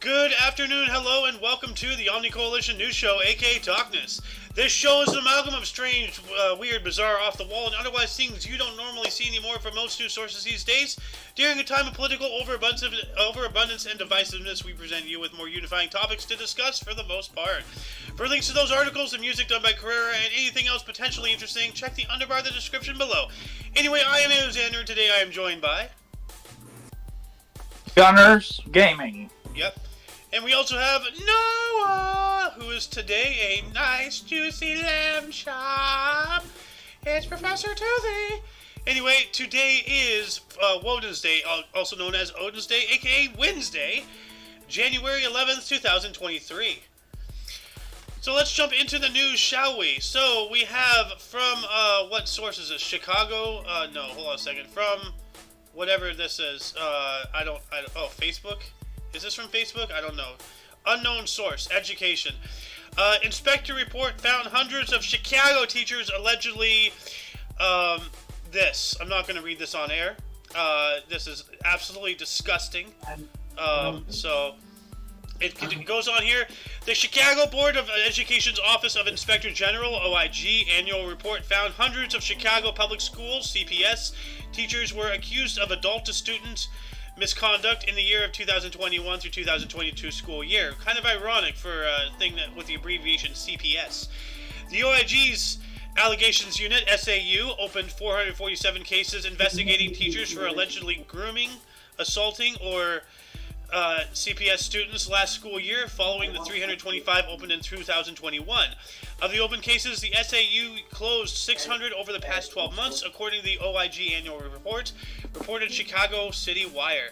Good afternoon, hello, and welcome to the Omni Coalition News Show, aka TOCNS. This show is an amalgam of strange, weird, bizarre, off-the-wall, and otherwise things you don't normally see anymore from most news sources these days. During a time of political overabundance and divisiveness, we present you with more unifying topics to discuss for the most part. For links to those articles, the music done by Carrera, and anything else potentially interesting, check the underbar of the description below. Anyway, I am Alexander, and today I am joined by... Gunners Gaming. Yep. And we also have Noah, who is today a nice, juicy lamb chop. It's Professor Toothy. Anyway, today is Woden's Day, also known as Odin's Day, aka Wednesday, January 11th, 2023. So let's jump into the news, shall we? So we have from, what source is this? Chicago? No, hold on a second. From whatever this is. Oh, Facebook? Is this from Facebook? I don't know. Unknown source. Education. Inspector report found hundreds of Chicago teachers allegedly... this. I'm not going to read this on air. This is absolutely disgusting. So... It goes on here. The Chicago Board of Education's Office of Inspector General, OIG, annual report found hundreds of Chicago public schools, CPS, teachers were accused of adult-to-student misconduct in the year of 2021 through 2022 school year. Kind of ironic for a thing that with the abbreviation CPS. The OIG's Allegations Unit, SAU, opened 447 cases investigating teachers for allegedly grooming, assaulting, or CPS students last school year, following the 325 opened in 2021. Of the open cases, the SAU closed 600 over the past 12 months, according to the OIG annual report, reported Chicago City Wire.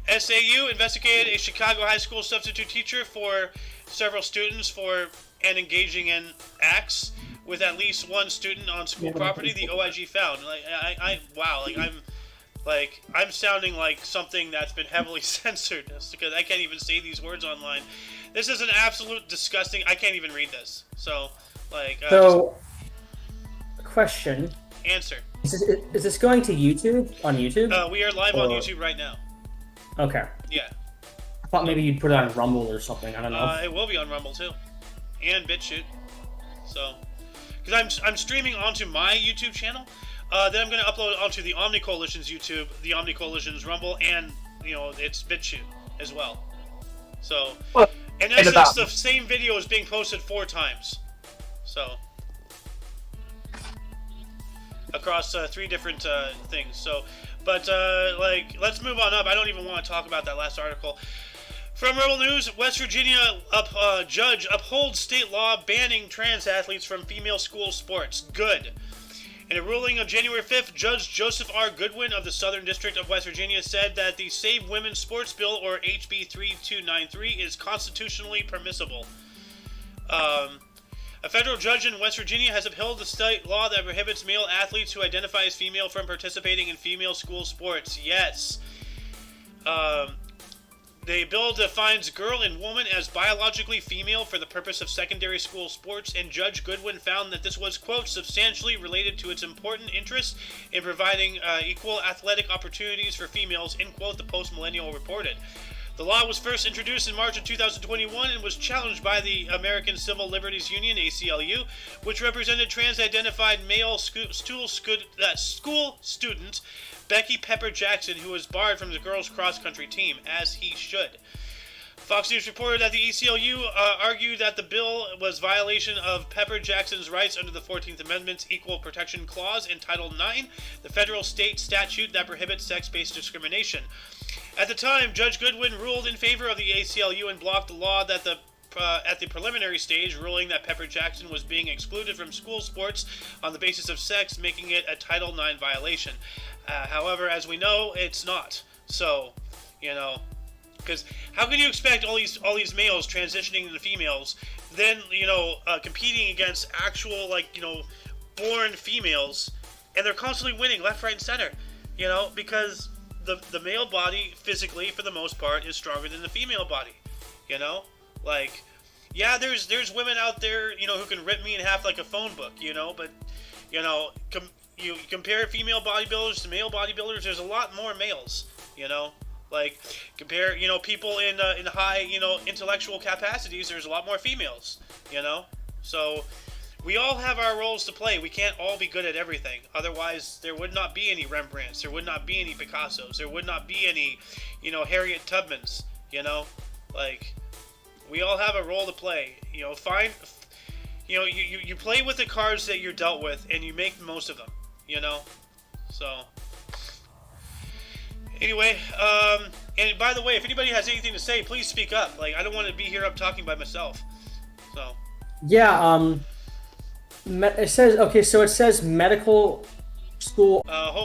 SAU investigated a Chicago high school substitute teacher for several students and engaging in acts with at least one student on school property, the OIG found. I'm sounding like something that's been heavily censored because I can't even say these words online. This is an absolute disgusting... I can't even read this. So, question. Answer. Is this going to YouTube? On YouTube? We are live on YouTube right now. Okay. Yeah. I thought maybe you'd put it on Rumble or something. I don't know. It will be on Rumble too. And BitChute. So... Because I'm streaming onto my YouTube channel. Then I'm going to upload it onto the Omni Coalition's YouTube, the Omni Coalition's Rumble, and, it's BitChute as well. So, and it's the same video is being posted 4 times. So, across 3 different things. So, but, let's move on up. I don't even want to talk about that last article. From Rebel News, West Virginia judge upholds state law banning trans athletes from female school sports. Good. In a ruling on January 5th, Judge Joseph R. Goodwin of the Southern District of West Virginia said that the Save Women's Sports Bill, or HB 3293, is constitutionally permissible. A federal judge in West Virginia has upheld the state law that prohibits male athletes who identify as female from participating in female school sports. Yes. The bill defines girl and woman as biologically female for the purpose of secondary school sports, and Judge Goodwin found that this was, quote, substantially related to its important interest in providing equal athletic opportunities for females, end quote, the Post-Millennial reported. The law was first introduced in March of 2021 and was challenged by the American Civil Liberties Union, ACLU, which represented trans-identified male school student Becky Pepper Jackson, who was barred from the girls' cross-country team, as he should. Fox News reported that the ACLU argued that the bill was violation of Pepper Jackson's rights under the 14th Amendment's Equal Protection Clause in Title IX, the federal state statute that prohibits sex-based discrimination. At the time, Judge Goodwin ruled in favor of the ACLU and blocked the law at the preliminary stage, ruling that Pepper Jackson was being excluded from school sports on the basis of sex, making it a Title IX violation. However, as we know, it's not. So, because how can you expect all these males transitioning into females, then competing against actual born females, and they're constantly winning left, right, and center, because the male body physically, for the most part, is stronger than the female body, yeah, there's women out there, who can rip me in half like a phone book, but you compare female bodybuilders to male bodybuilders, there's a lot more males, Like, compare, people in high, intellectual capacities, there's a lot more females, So, we all have our roles to play. We can't all be good at everything. Otherwise, there would not be any Rembrandts. There would not be any Picassos. There would not be any, Harriet Tubmans, Like, we all have a role to play. You play with the cards that you're dealt with, and you make the most of them, So... Anyway, and by the way, if anybody has anything to say, please speak up. Like, I don't want to be here up talking by myself. So. Yeah. It says, okay, so it says medical school. Hopefully